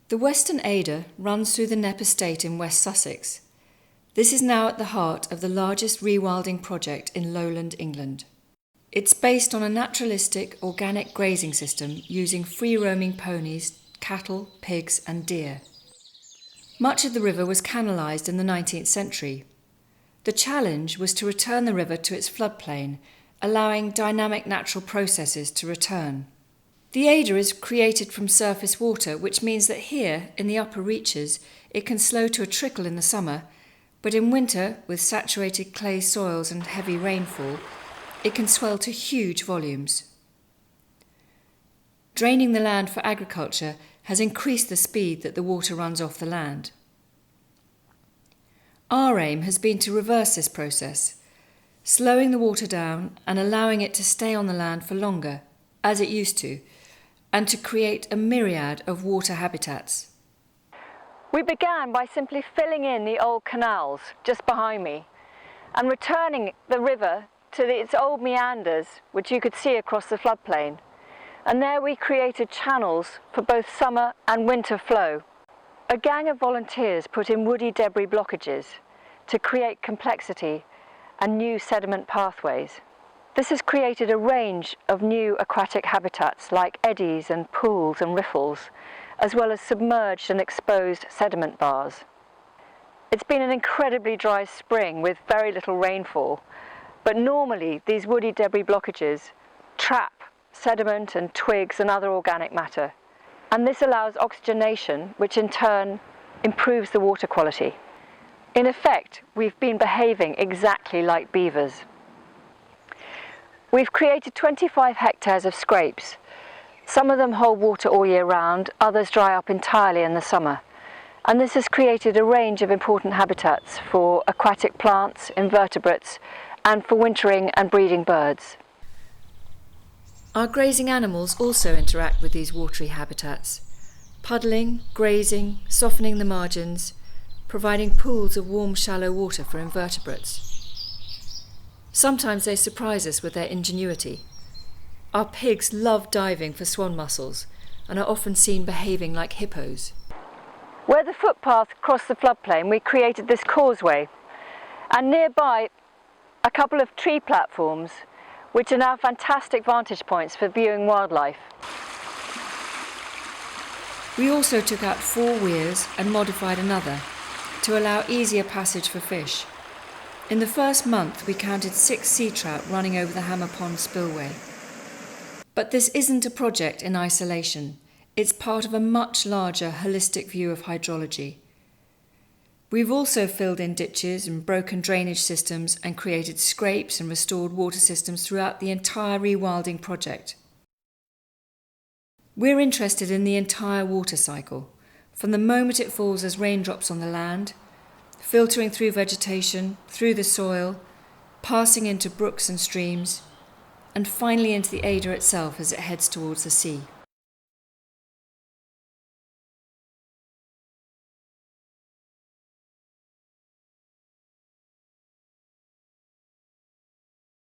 The Western Adur runs through the Knepp estate in West Sussex. This is now at the heart of the largest rewilding project in lowland England. It's based on a naturalistic, organic grazing system using free-roaming ponies, cattle, pigs and deer. Much of the river was canalised in the 19th century. The challenge was to return the river to its floodplain, allowing dynamic natural processes to return. The Adur is created from surface water, which means that here, in the upper reaches, it can slow to a trickle in the summer, but in winter, with saturated clay soils and heavy rainfall, it can swell to huge volumes. Draining the land for agriculture has increased the speed that the water runs off the land. Our aim has been to reverse this process, slowing the water down and allowing it to stay on the land for longer, as it used to, and to create a myriad of water habitats. We began by simply filling in the old canals just behind me and returning the river to its old meanders, which you could see across the floodplain. And there we created channels for both summer and winter flow. A gang of volunteers put in woody debris blockages to create complexity and new sediment pathways. This has created a range of new aquatic habitats like eddies and pools and riffles, as well as submerged and exposed sediment bars. It's been an incredibly dry spring with very little rainfall, but normally these woody debris blockages trap sediment and twigs and other organic matter, and this allows oxygenation, which in turn improves the water quality. In effect, we've been behaving exactly like beavers. We've created 25 hectares of scrapes. Some of them hold water all year round, others dry up entirely in the summer. And this has created a range of important habitats for aquatic plants, invertebrates, and for wintering and breeding birds. Our grazing animals also interact with these watery habitats, puddling, grazing, softening the margins, providing pools of warm, shallow water for invertebrates. Sometimes they surprise us with their ingenuity. Our pigs love diving for swan mussels and are often seen behaving like hippos. Where the footpath crossed the floodplain, we created this causeway, and nearby a couple of tree platforms, which are now fantastic vantage points for viewing wildlife. We also took out 4 weirs and modified another to allow easier passage for fish. In the first month, we counted 6 sea trout running over the Hammer Pond spillway. But this isn't a project in isolation. It's part of a much larger holistic view of hydrology. We've also filled in ditches and broken drainage systems and created scrapes and restored water systems throughout the entire rewilding project. We're interested in the entire water cycle, from the moment it falls as raindrops on the land, filtering through vegetation, through the soil, passing into brooks and streams, and finally into the Adur itself as it heads towards the sea.